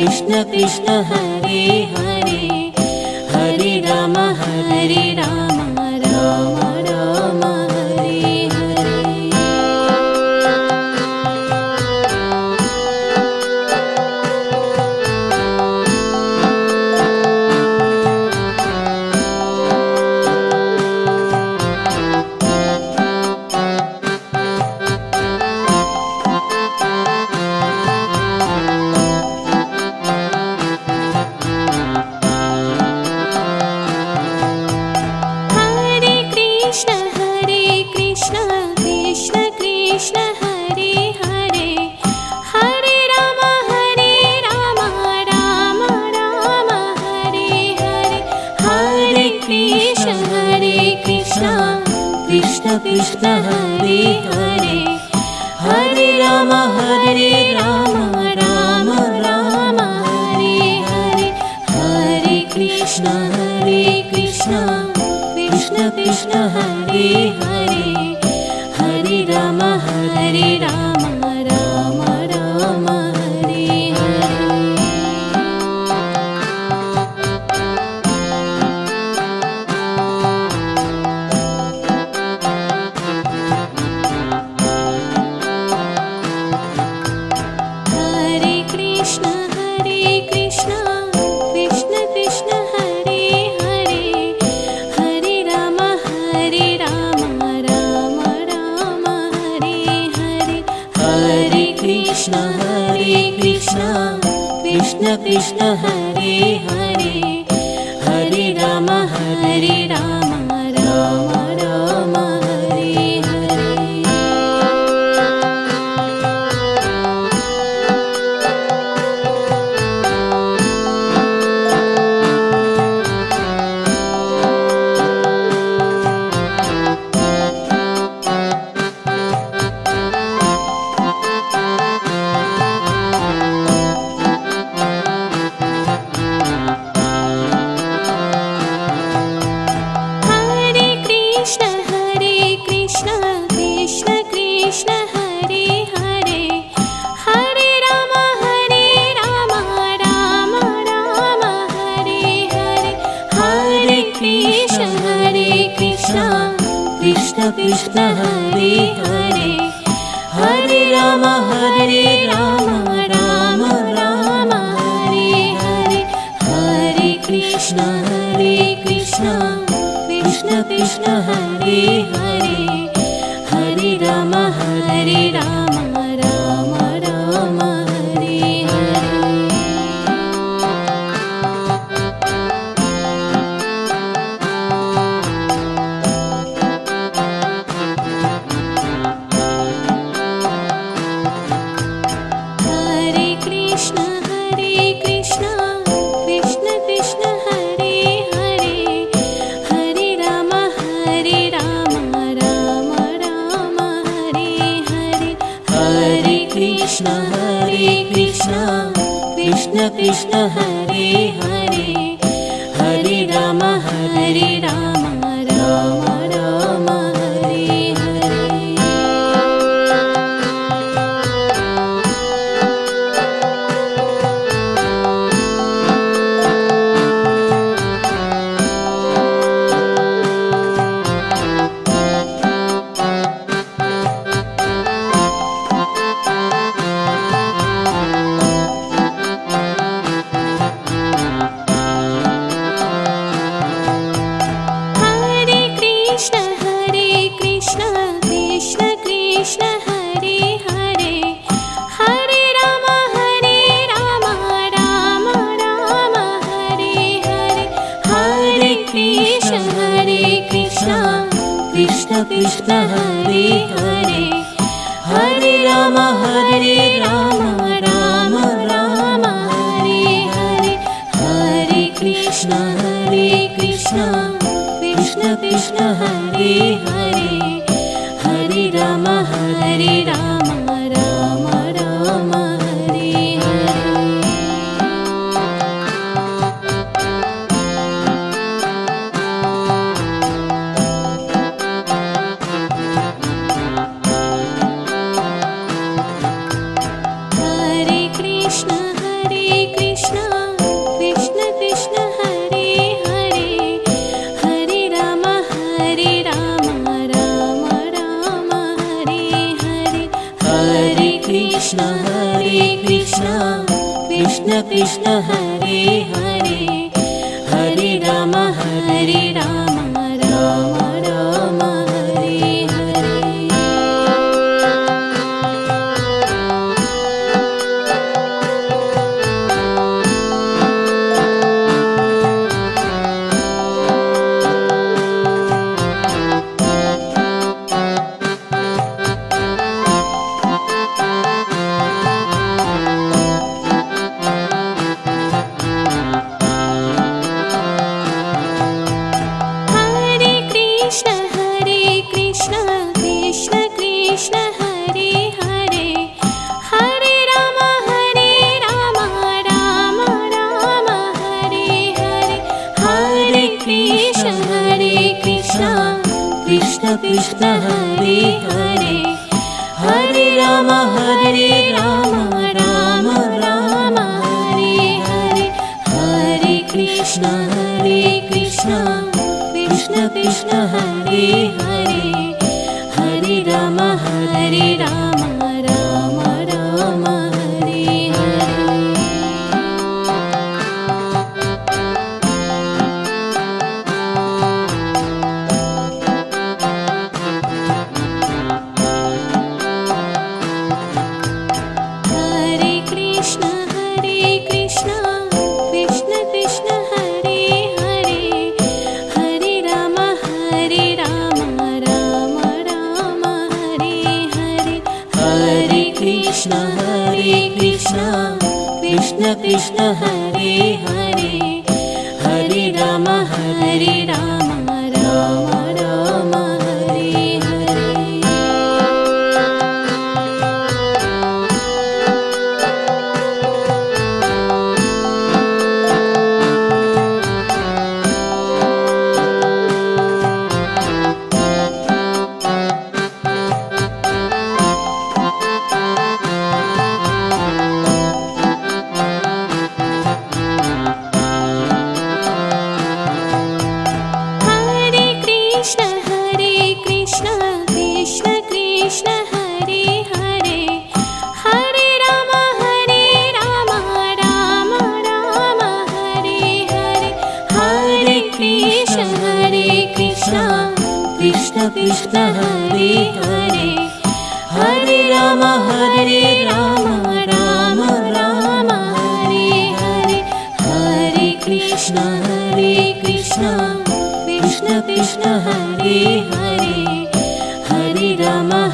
Krishna Krishna Hare Hare, Hare Ram Ram Ram Hare Hare. Krishna Krishna Hare Hare, Hare Ram Ram Ram Hare Hare. Hare Krishna Krishna Krishna Hare Hare, Hare Ram Ram Ram Hare Hare. Krishna Krishna Hare Hare, Hare Ram Ram Ram Hare Hare. Krishna Krishna Hare Hare, Hare Ram Ram Ram Hare Hare. Hare Krishna Krishna Krishna Hare Hare, Hare Ram Ram Ram Hare Hare. Krishna Krishna Hare Hare, Hare Ram Ram Ram Hare Hare. Krishna Krishna Hare Hare, Hare Ram Ram Ram Hare Hare. Hare Krishna Krishna Krishna Hare Hare, Hare Ram Ram Ram Hare Hare. Krishna Krishna Hare Hare Hare Ram Ram Ram Hare Hare Krishna Krishna Hare Hare Hare Ram Ram Ram Hare Hare Hare Krishna Krishna Krishna Hare Hare Hare Ram Ram Ram Hare Hare Krishna Krishna Hare Hare Hare Ram Ram Ram Hare Hare Krishna Krishna Hare Hare Hare Ram Ram Ram Hare Hare Hare Krishna Krishna Krishna Hare Hare Hare Ram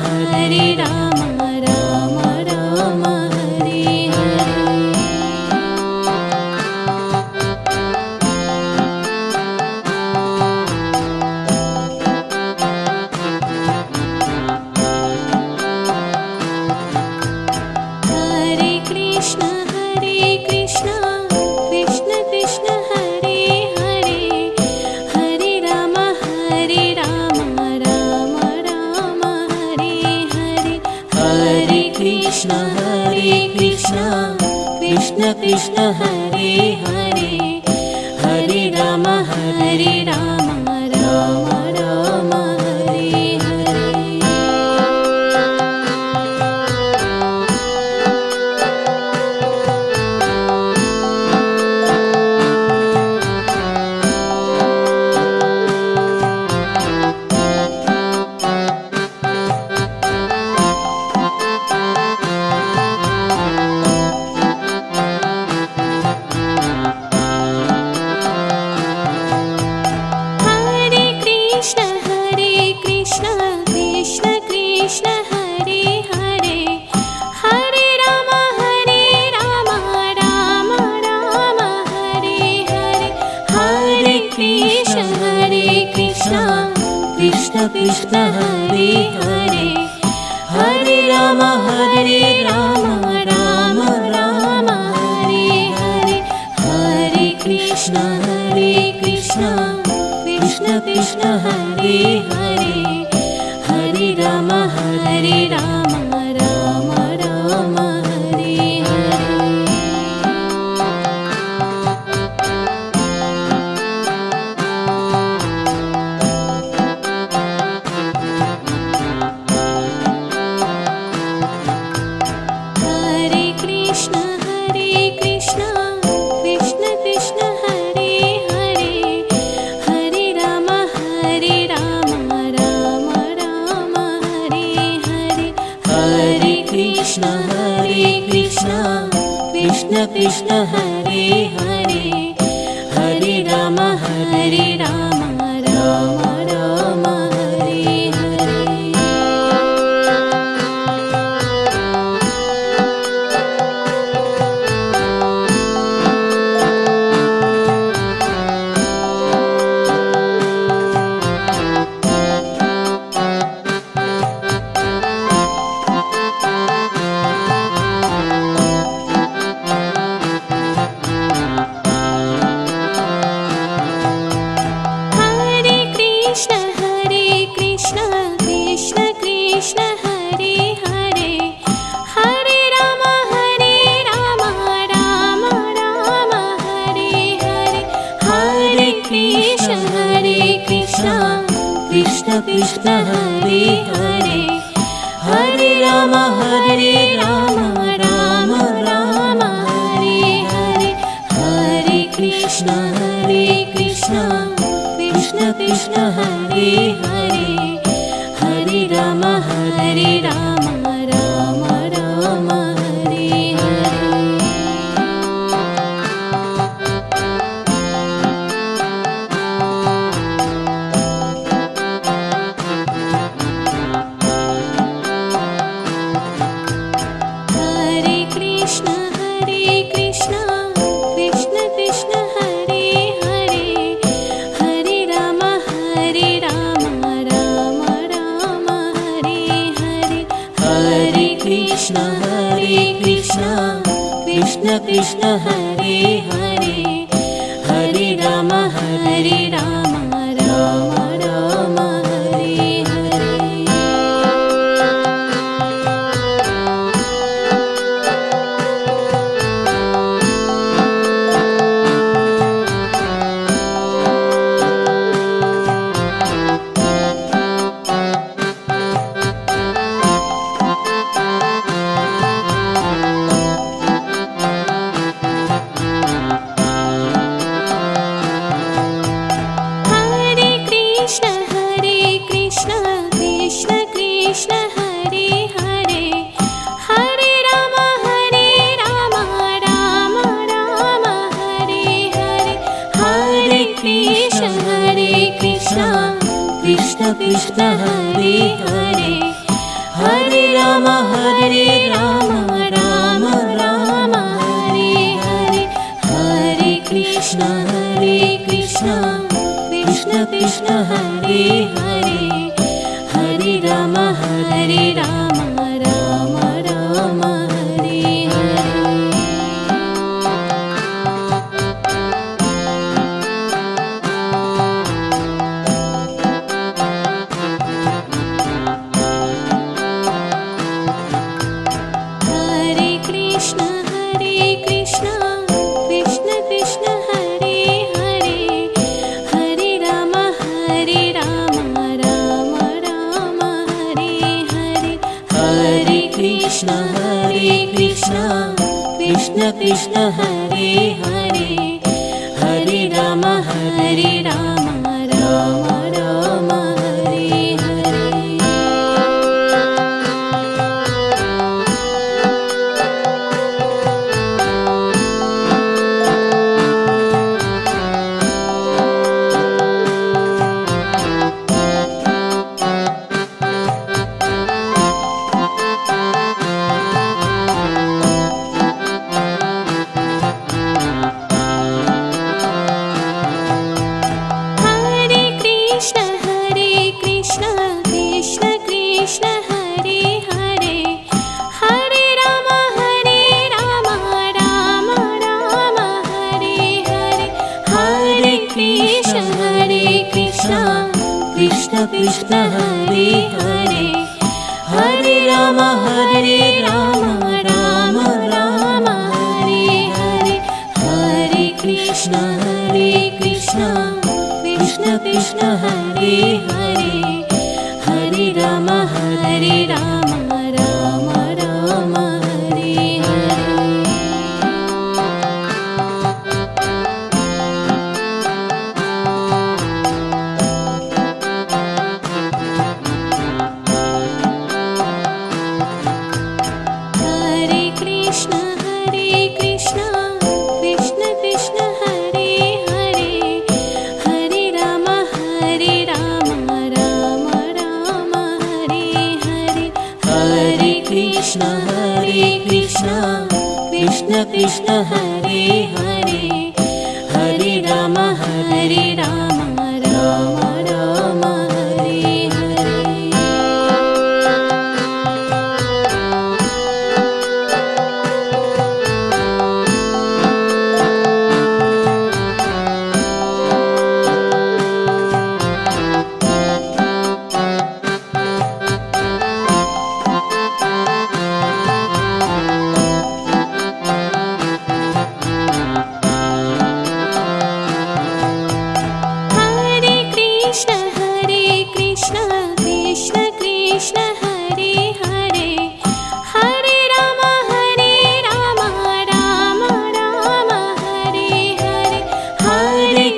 Ram Ram Hare Hare Krishna Krishna Hare Hare Hare Ram Ram Ram Hare Hare Krishna Krishna Hare Hare Hare Ram Ram Ram Hare Hare Hare Krishna Krishna Krishna Hare Hare Hare Ram Ram Ram Hare Hare Krishna Krishna Hare Hare Hare Ram Ram Ram Hare Hare. Krishna Krishna Hare Hare Hare Ram Ram Ram Hare Hare Hare Krishna Krishna Krishna Hare Hare Hare Ram Ram Ram Hare Hare. Krishna Krishna Hare Hare Hare Ram Ram Ram Hare Hare. Krishna Krishna Hare Hare Hare Ram Ram Ram Hare Hare Hare Krishna Krishna Krishna Hare Hare Hare Ram Ram Ram Hare Hare. Krishna Krishna Hare Hare Hare Ram Ram Ram Hare Hare. Krishna Krishna Hare Hare Hare Ram Ram Ram Hare Hare Hare Krishna Krishna Krishna Hare Hare Hare Ram Ram Ram Hare Hare. Krishna Krishna Hare Hare Hare Ram Ram Ram Hare Hare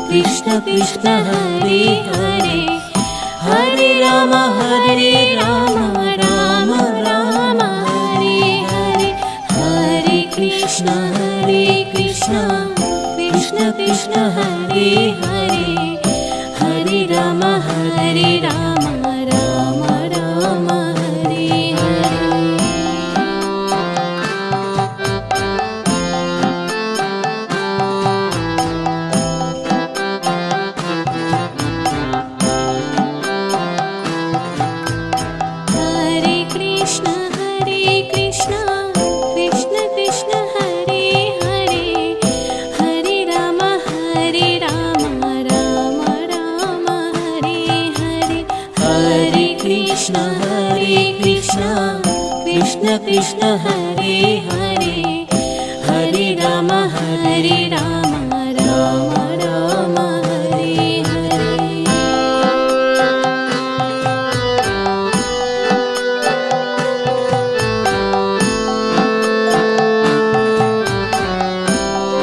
Krishna Krishna Hare Hare Hare Ram Ram Ram Hare Hare Hare Krishna Krishna Krishna Hare Hare Hare Ram Ram Ram Hare Hare Krishna Krishna Hare Hare Hare Ram Ram Ram Hare Hare Krishna Krishna Hare Hare Hare Ram Ram Ram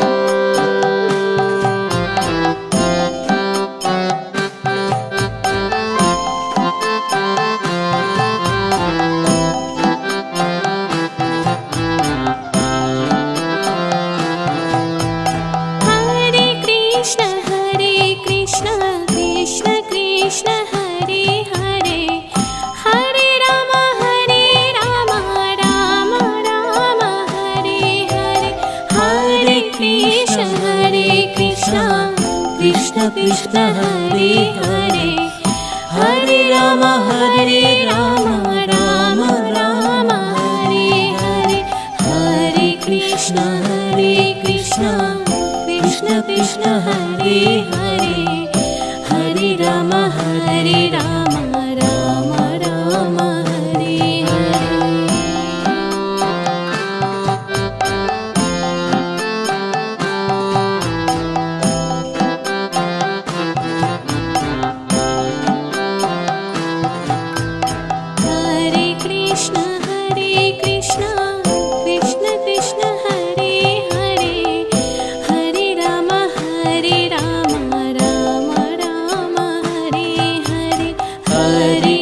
Hare Hare Hare Krishna Krishna Krishna Hare Hare Hare Ram Ram Ram Hare Hare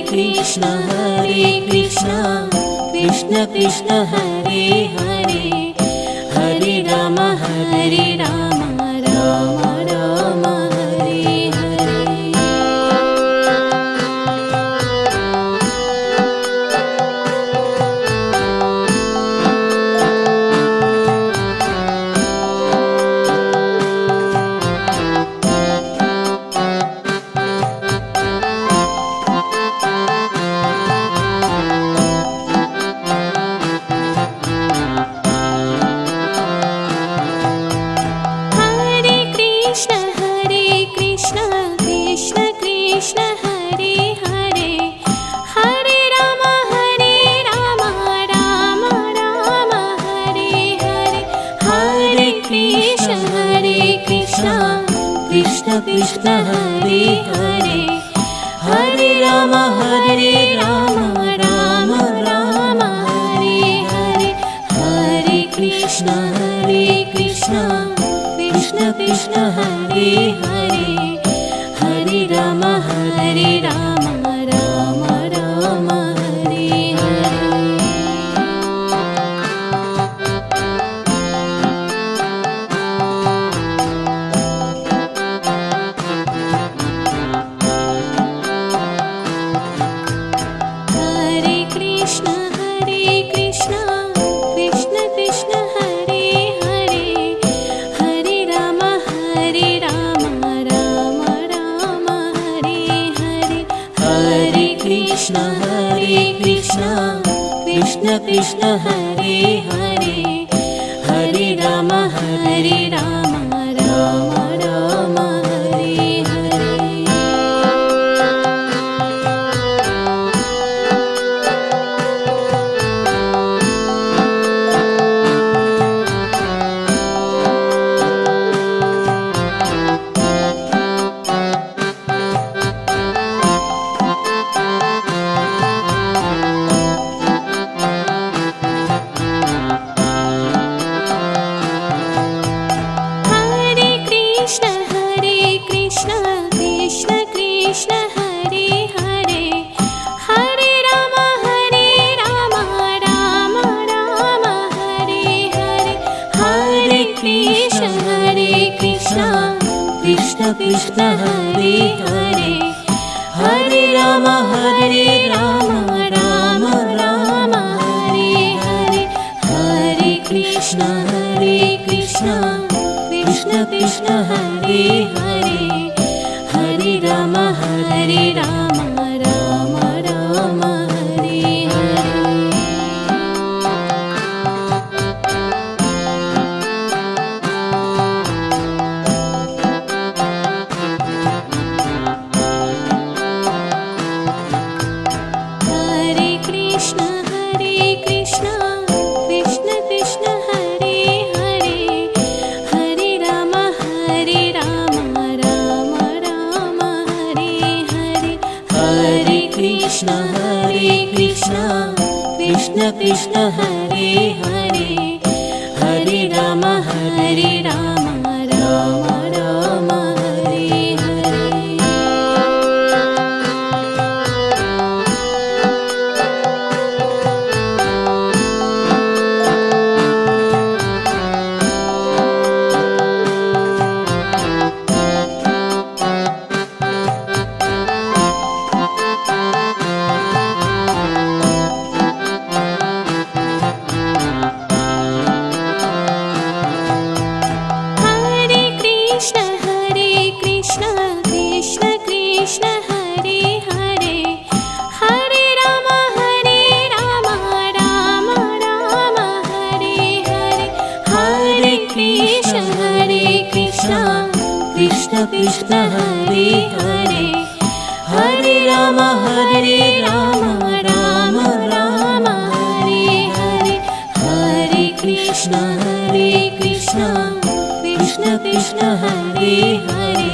Krishna Krishna Hare Hare Hare Ram Ram Ram Hare Hare Krishna Krishna Hare Hare Hare Ram Ram Ram Hare Hare Hare Krishna Krishna Krishna Hare Hare Hare Ram Ram Ram Hare Hare Krishna Krishna Hare Hare Hare Ram Ram Ram Hare Hare Hare Krishna Krishna Krishna Hare Hare Hare Ram Ram Ram Hare Hare Krishna Krishna Hare Hare Hare Ram Ram Ram Hare Hare Krishna Krishna Hare Hare Hare Ram Ram Ram Hare Hare Hare Krishna Krishna Krishna Hare Hare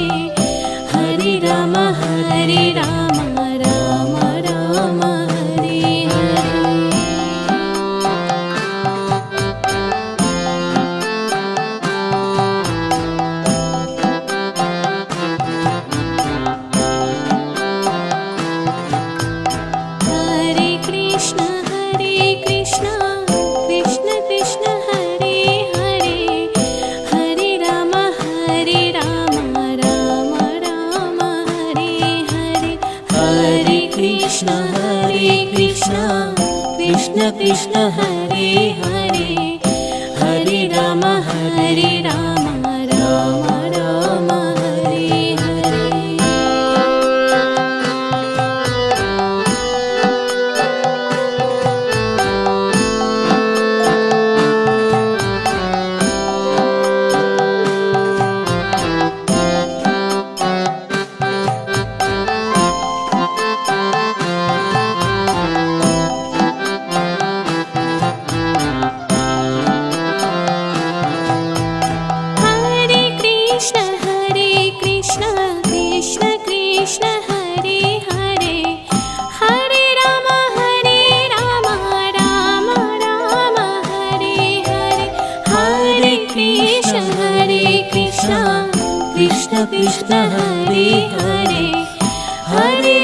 Hare Ram Ram Ram Hare Hare Krishna Krishna Hare Hare Hare Ram Ram Ram Hare Hare Krishna Krishna Hare Hare Hare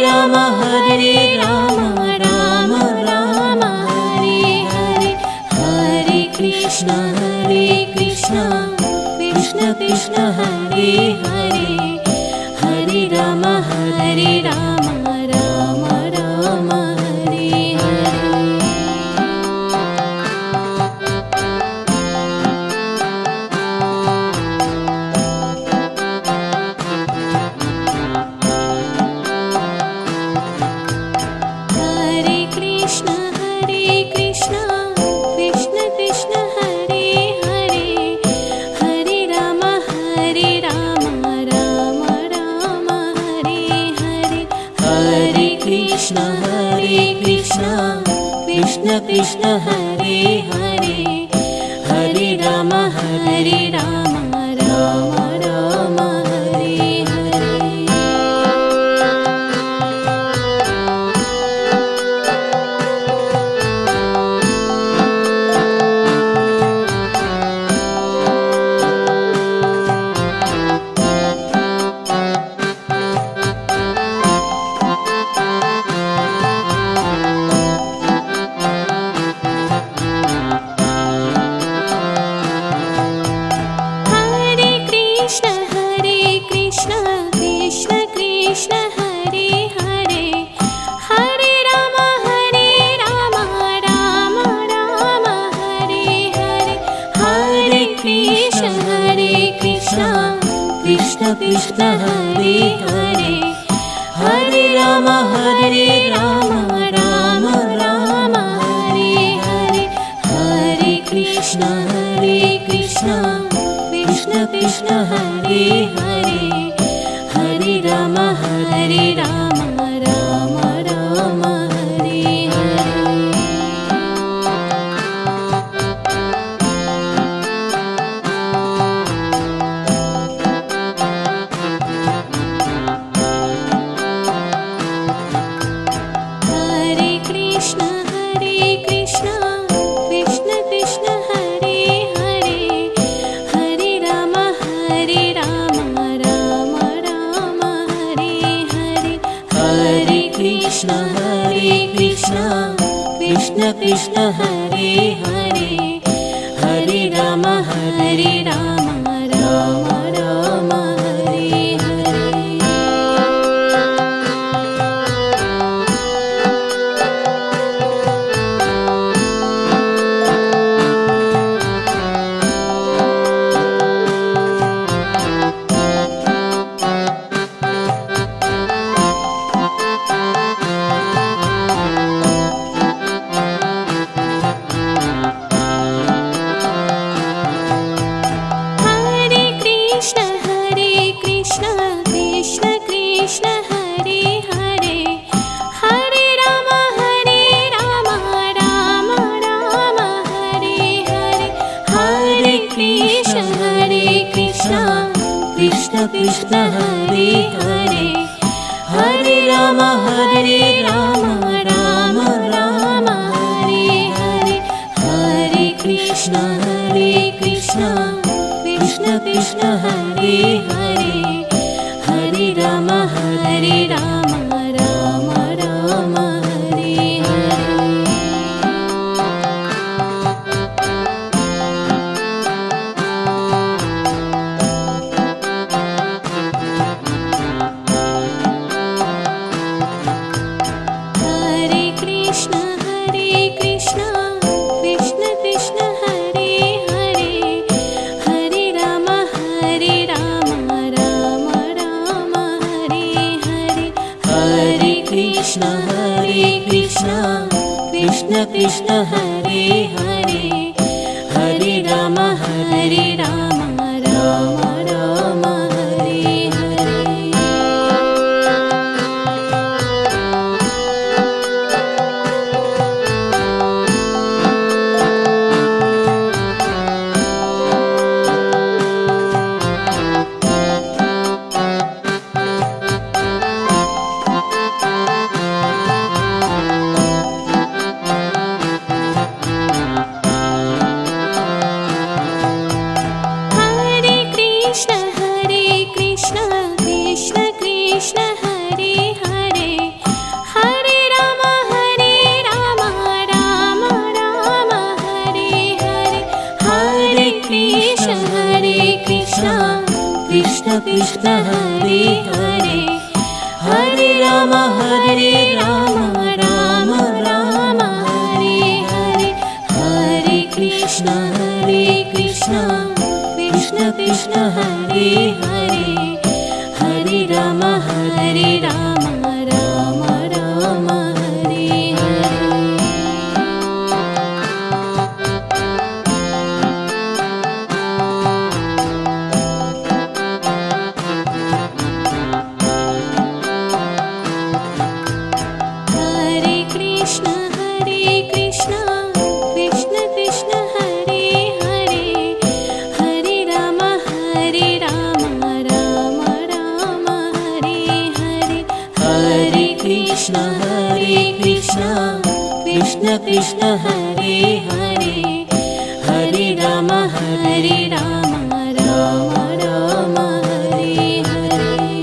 Ram Ram Ram Hare Hare Hare Krishna Krishna Krishna Hare Hare Hare Ram Ram Ram Hare Hare Krishna Krishna Hare Hare Hare Ram Ram Ram Hare Hare Krishna Hare Krishna Krishna Krishna Hare Hare Hare Rama Rama Rama Hare Hare Hare Krishna Krishna Krishna Hare Hare Hare Rama Rama Rama Hare Hare Krishna Krishna Hare Hare Hare Rama Rama Rama Hare Hare Krishna Krishna Hare Hare Hare Rama Rama Rama Hare Hare Hare Krishna Krishna Krishna Hare Hare Hare Rama Rama Rama Hare Hare Krishna Krishna Hare Hare Hare Rama Rama Rama Hare Hare Krishna Krishna Hare Hare Hare Rama Rama Rama Hare Hare Hare Krishna Krishna Krishna Hare Hare Hare Rama Rama Rama Hare Hare Krishna Krishna Hare Hare Hare Rama Rama Rama Hare Hare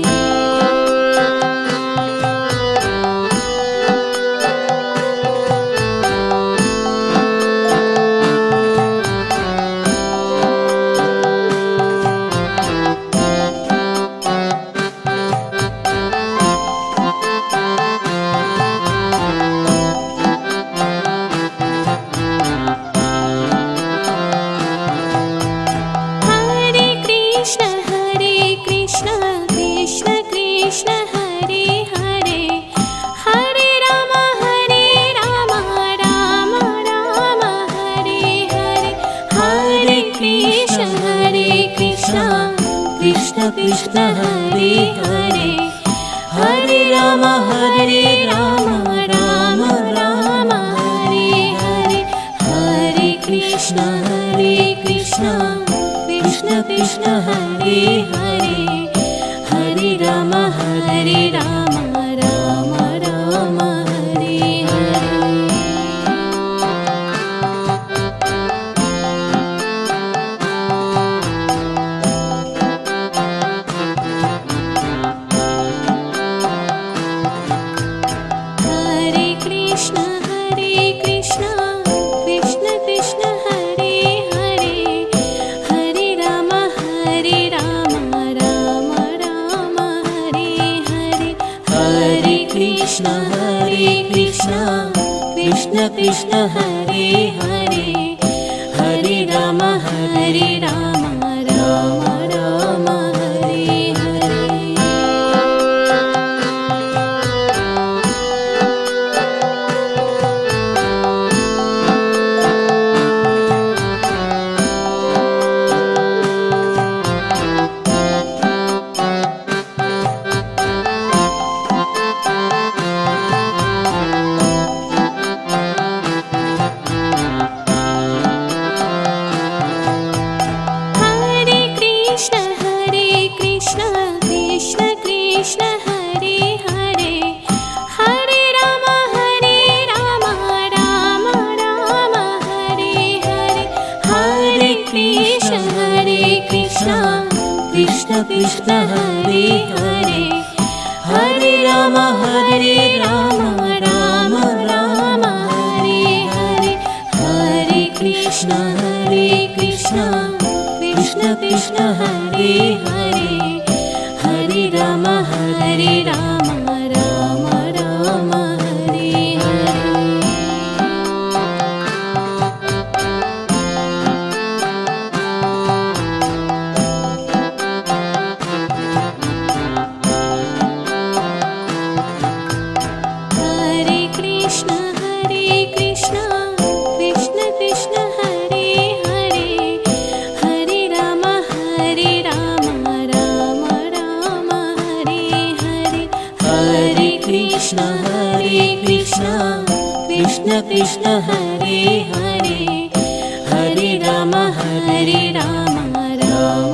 Krishna Krishna Krishna Hare Hare Hare Ram Ram Ram Hare Hare Hare Krishna Krishna Krishna Hare Hare Hare Ram Ram Ram Hare Hare Krishna Krishna Hare Hare Hare Ram Ram Ram Hare Hare Krishna Krishna Hare Hare Hare Ram Ram Ram Hare Hare Hare Krishna Krishna Krishna Hare Hare Hare Ram Ram Ram Hare Hare Krishna Krishna Hare Hare Hare Ram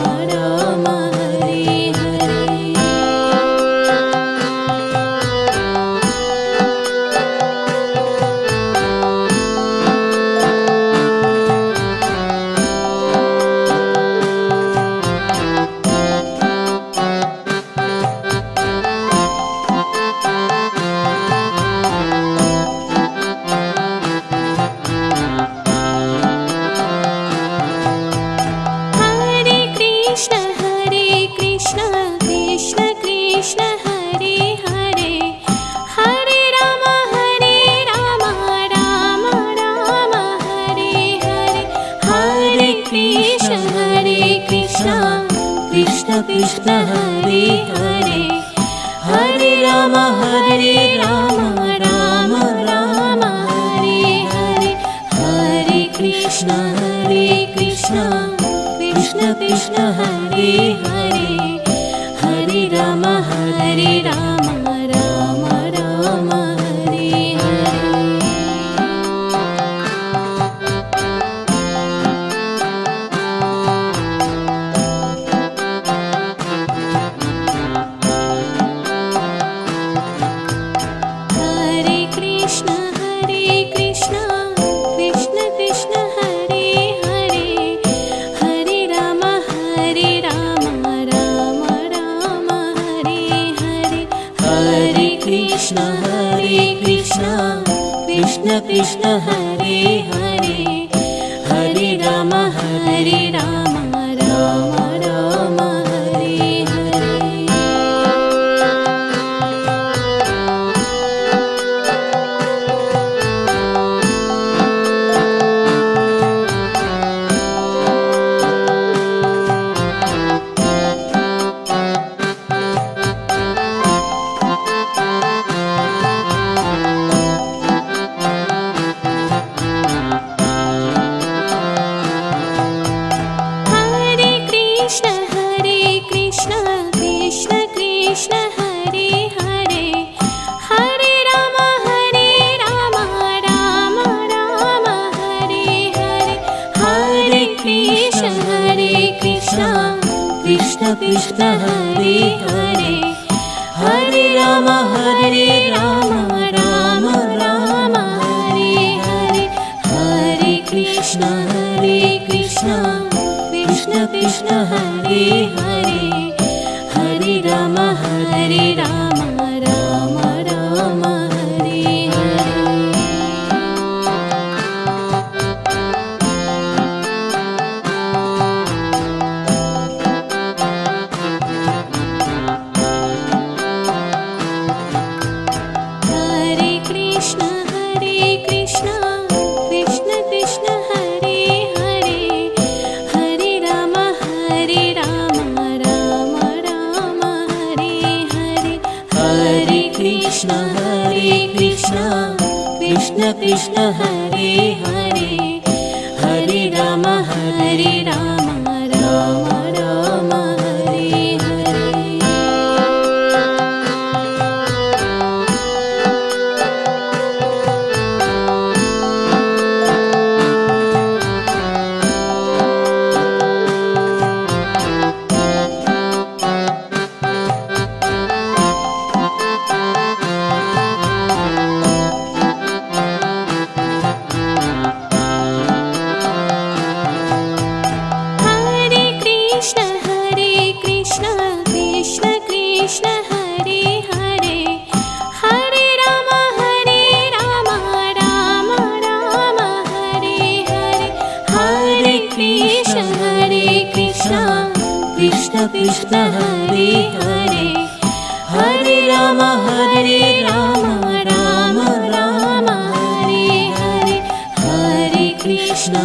Ram Ram Hare Hare Krishna Krishna Hare Hare Hare Ram Ram Ram Hare Hare Hare Krishna Krishna Krishna Hare Hare Hare Ram Ram Ram Hare Hare Krishna Krishna Hare Hare Hare Ram Ram Ram Hare Hare Krishna Hare Hare Hare Ram Ram Ram Hare Hare Hare Krishna Krishna Krishna Hare Hare Hare Ram Ram Ram Hare Hare Krishna Krishna Hare Hare Hare Ram Ram Ram Hare Hare Krishna Krishna Hare Hare Hare Ram Ram Ram Hare Hare Hare Krishna Krishna Krishna Hare Hare Hare Ram Ram Ram Hare Hare Krishna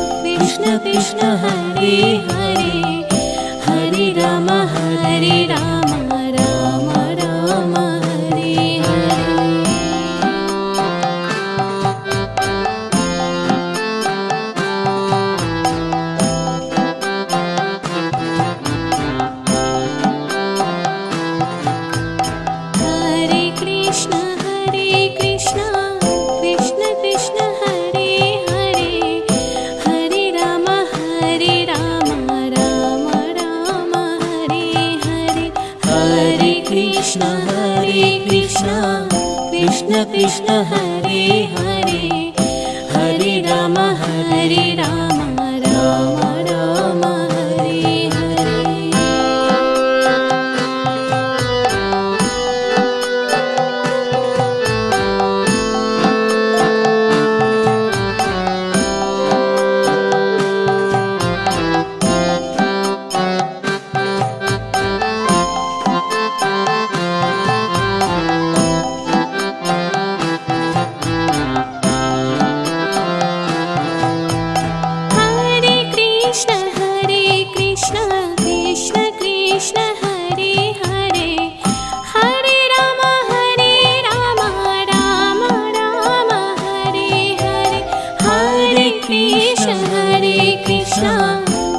Krishna Hare Hare Hare Ram Ram Ram Hare Hare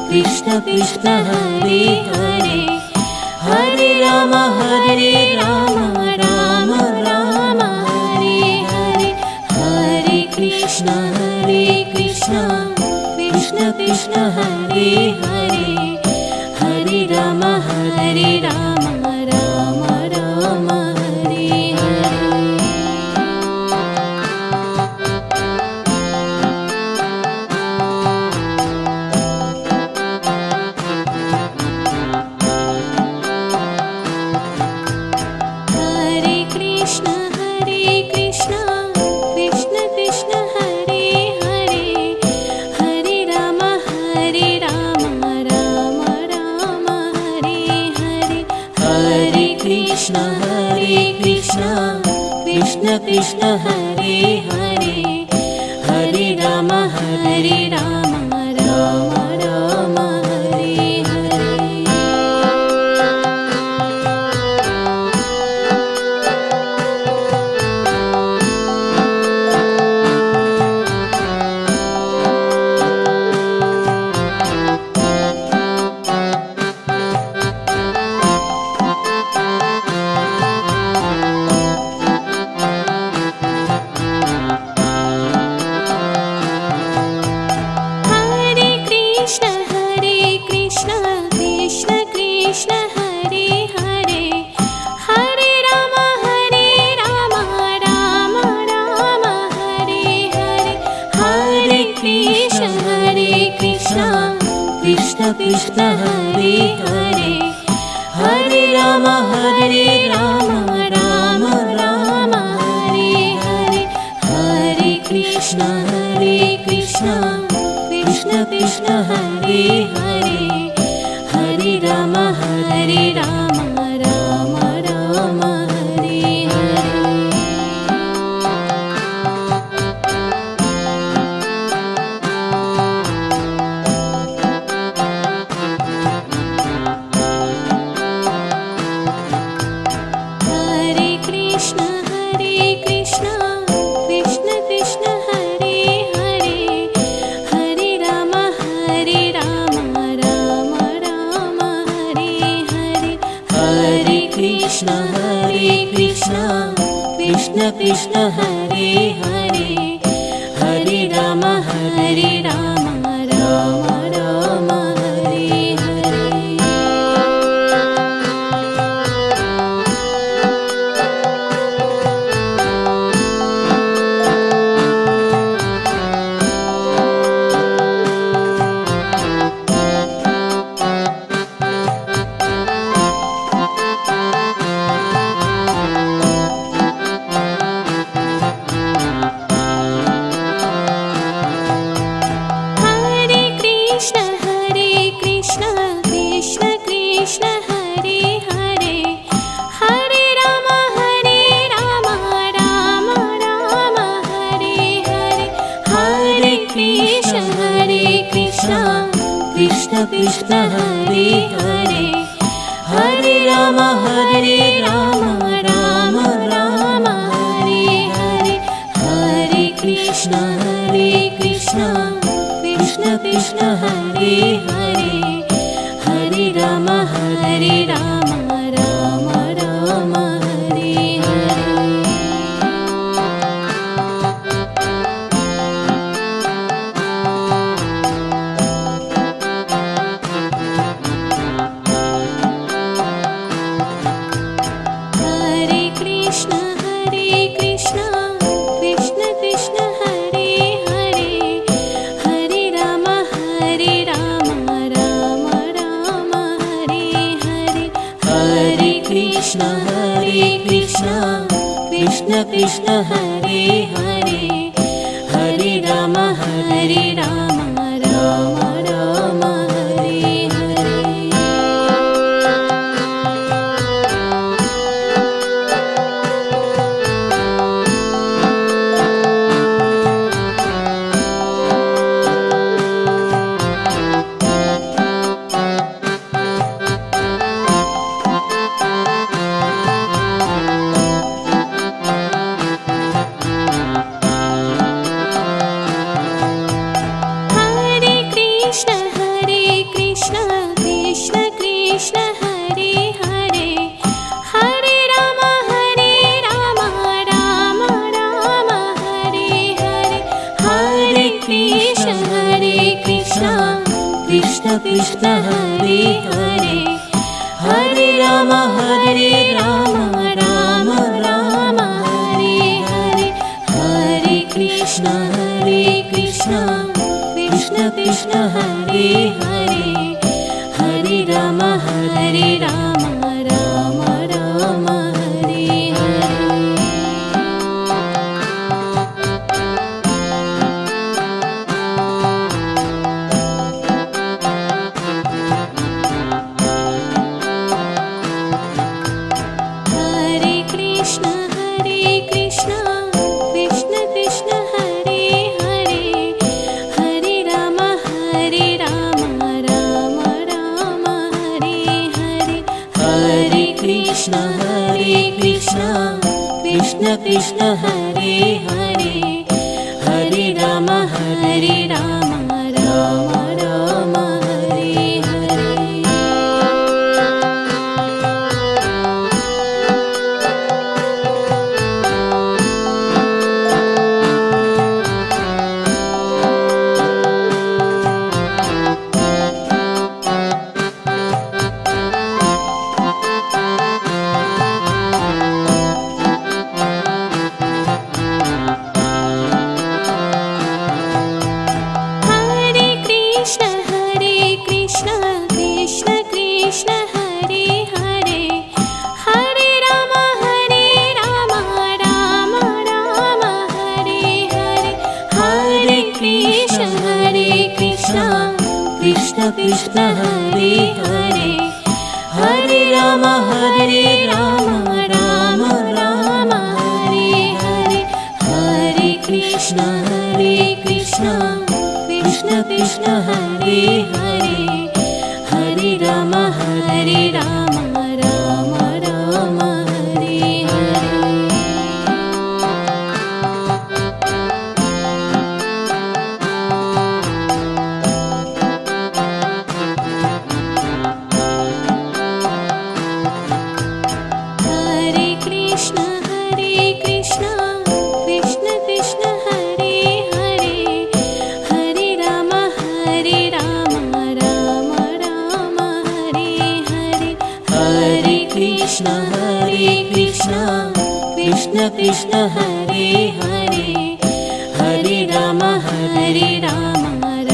Krishna Krishna Hare Hare Hare Ram Ram Ram Hare Hare Hare Krishna Krishna Krishna Hare Hare Hare Ram Ram Ram Hare Hare Krishna Krishna Hare Hare Hare Ram Ram Ram Hare Hare Krishna Krishna Hare Hare Hare Ram Ram Ram Hare Hare Hare Krishna Krishna Krishna Hare Hare Hare Ram Ram Ram Hare Hare Krishna Krishna Hare Hare Hare Ram Ram Ram Hare Hare Krishna Krishna Hare Hare Hare Ram Ram Ram Hare Hare Hare Krishna Krishna Krishna Hare Hare Hare Ram Ram Ram Hare Hare Krishna Krishna Hare Hare Hare Ram Ram Ram Hare Hare Krishna Krishna Hare Hare Hare Ram Ram Ram Hare Hare Hare Krishna Krishna Krishna Hare Hare Hare Ram Ram Ram Hare Hare Krishna Krishna Hare Hare Hare Ram Ram Ram Hare Hare Krishna Krishna Hare Hare Hare Ram Ram Ram Hare Hare Hare Krishna Krishna Krishna Hare Hare Hare Ram Ram Ram Hare Hare Krishna Krishna Hare Hare Hare Ram Ram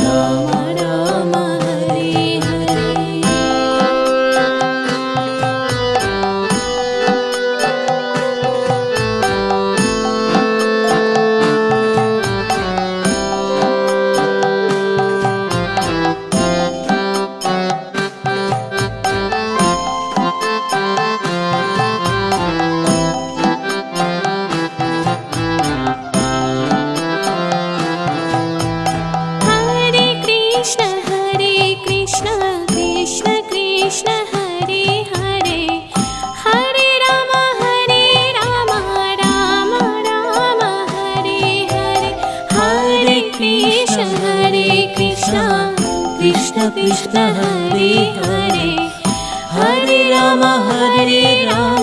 Ram Hare Hare Krishna Krishna Hare Hare Hare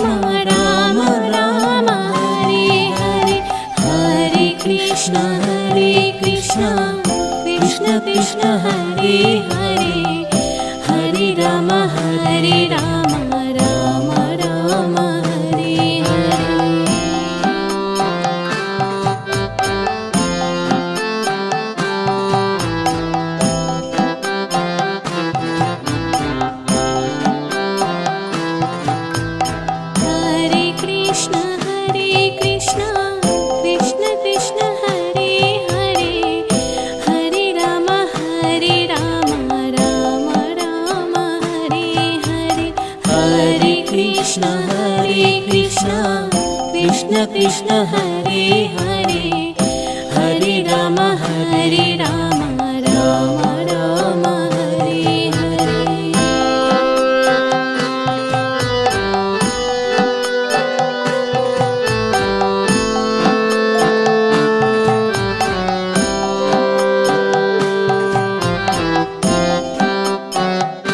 Ram Ram Ram Hare Hare Hare Krishna Krishna Krishna Hare Hare Hare Ram Ram Ram Hare Hare Krishna Krishna Hare Hare Hare Ram Ram Ram Hare Hare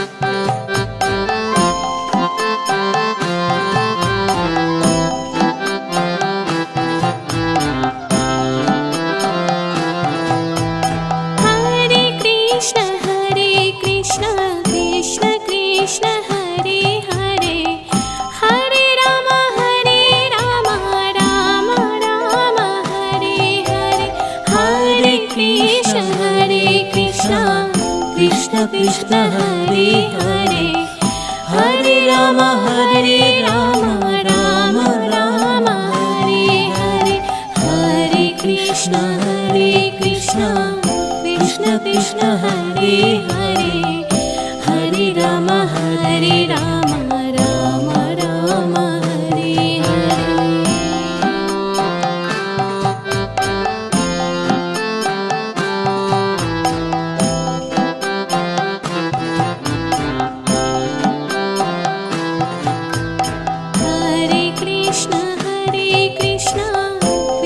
Krishna Krishna Hare Hare Hare Ram Ram Ram Hare Hare Hare Krishna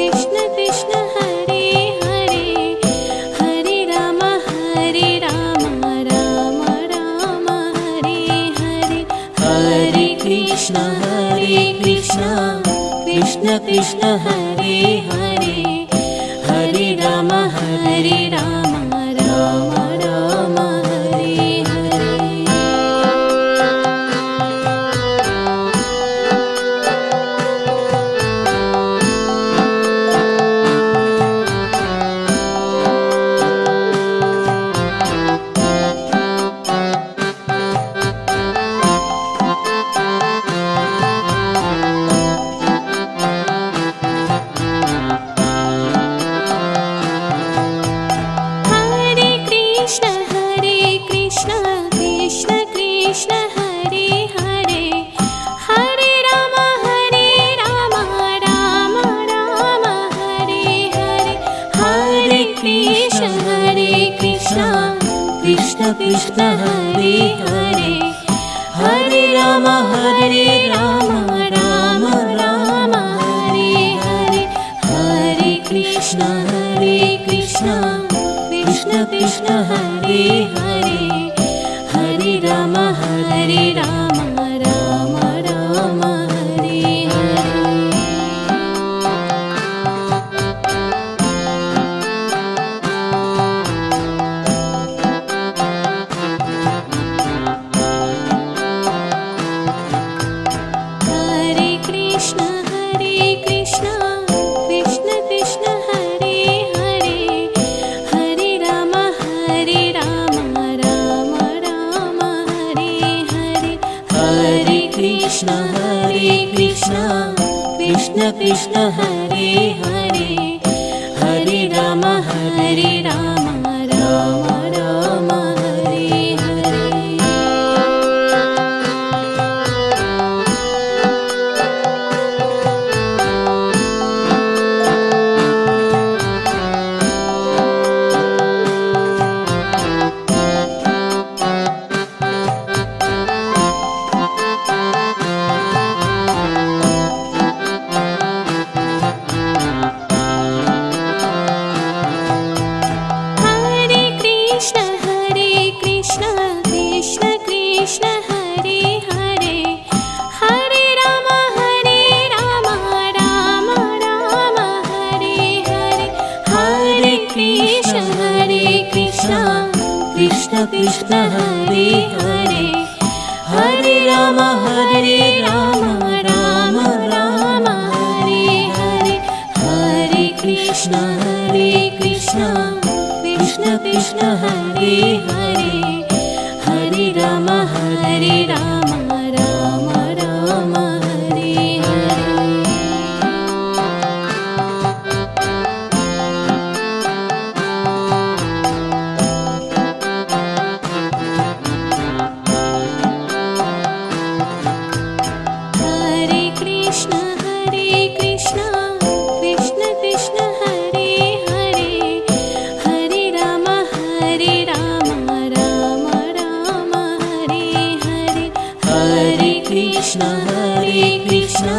Krishna Krishna Hare Hare Hare Ram Ram Ram Hare Hare Krishna Krishna Hare Hare Hare Ram Ram Ram Hare Hare Krishna Krishna Krishna Hare Hare Hare Rama Rama Rama Hare Hare Hare Krishna Krishna Krishna Hare Hare Hare Rama Rama Rama Hare Hare Hare Krishna Krishna Krishna Hare Hare Hare Rama Rama Rama Hare Hare Hare Krishna Krishna Krishna Hare Hare Hare Rama Rama Rama Hare Hare Hare Krishna Krishna Krishna Hare Hare Hare Rama Rama Rama Hare Hare Hare Krishna Krishna Krishna Hare Hare Hare Rama Rama Rama Hare Hare Hare Krishna Krishna Hare Hare Hare Rama Rama Rama Hare Hare Hare Krishna Krishna Hare Hare Hare Rama Rama Rama Hare Hare Hare Krishna Krishna Hare Hare Hare Rama Rama Rama Hare Hare Hare Krishna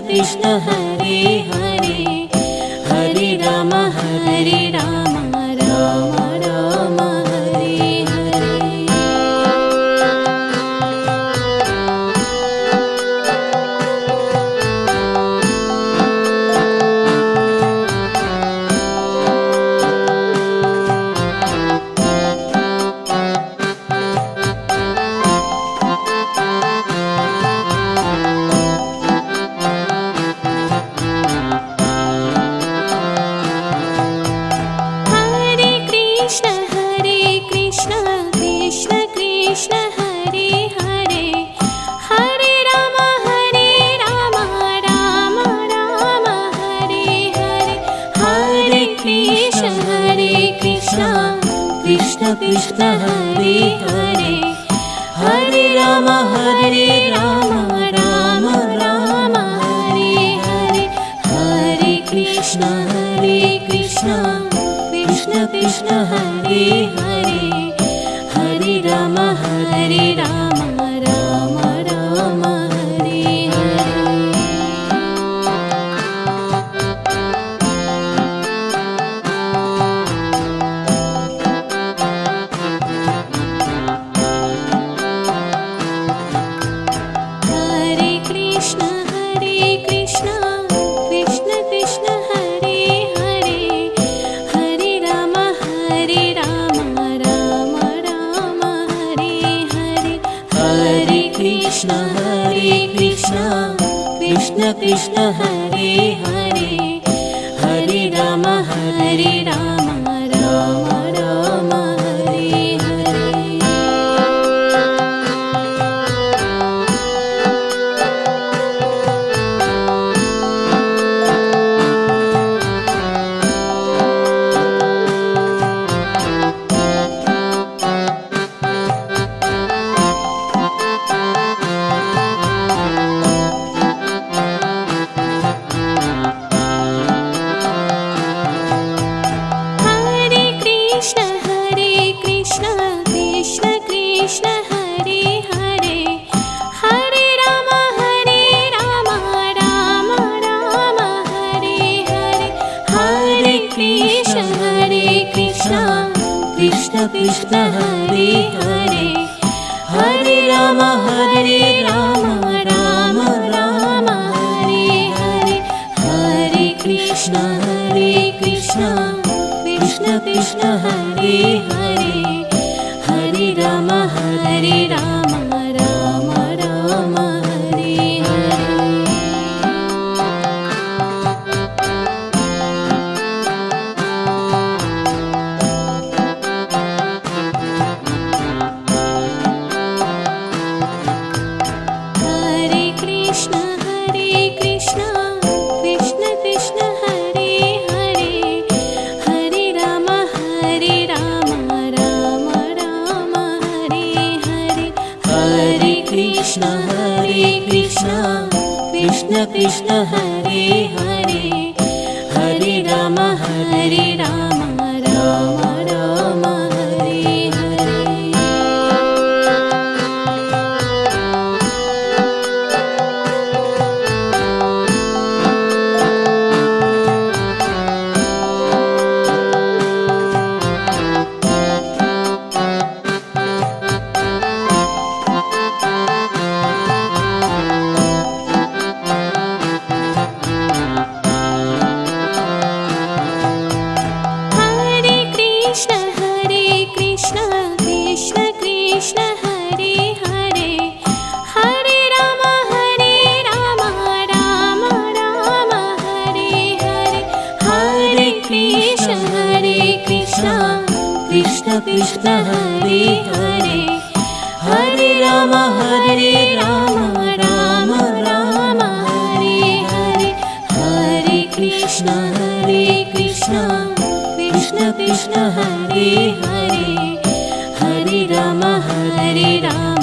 Krishna Hare Hare Hare Rama Rama Rama Hare Hare Hare Krishna Krishna Hare Hare Hare Rama Rama Hare Hare Hare Krishna Krishna Hare Hare Hare Rama Rama Hare Hare Hare Krishna Krishna Hare Hare Hare Rama Rama Hare Hare Hare Krishna Krishna Hare Hare Hare Rama Rama Hare Hare Hare Krishna Krishna Hare Hare Hare Rama Rama Hare Hare Krishna Hare Hare Hare Ram Ram Ram Hare Hare Hare Krishna Krishna Krishna Hare Hare Hare Ram Ram Ram Hare Hare Krishna Krishna Hare Hare Hare Ram Ram Ram Hare Hare Krishna Krishna Hare Hare Hare Ram Ram Ram Hare Hare Hare Krishna Krishna Krishna Hare Hare Hare Ram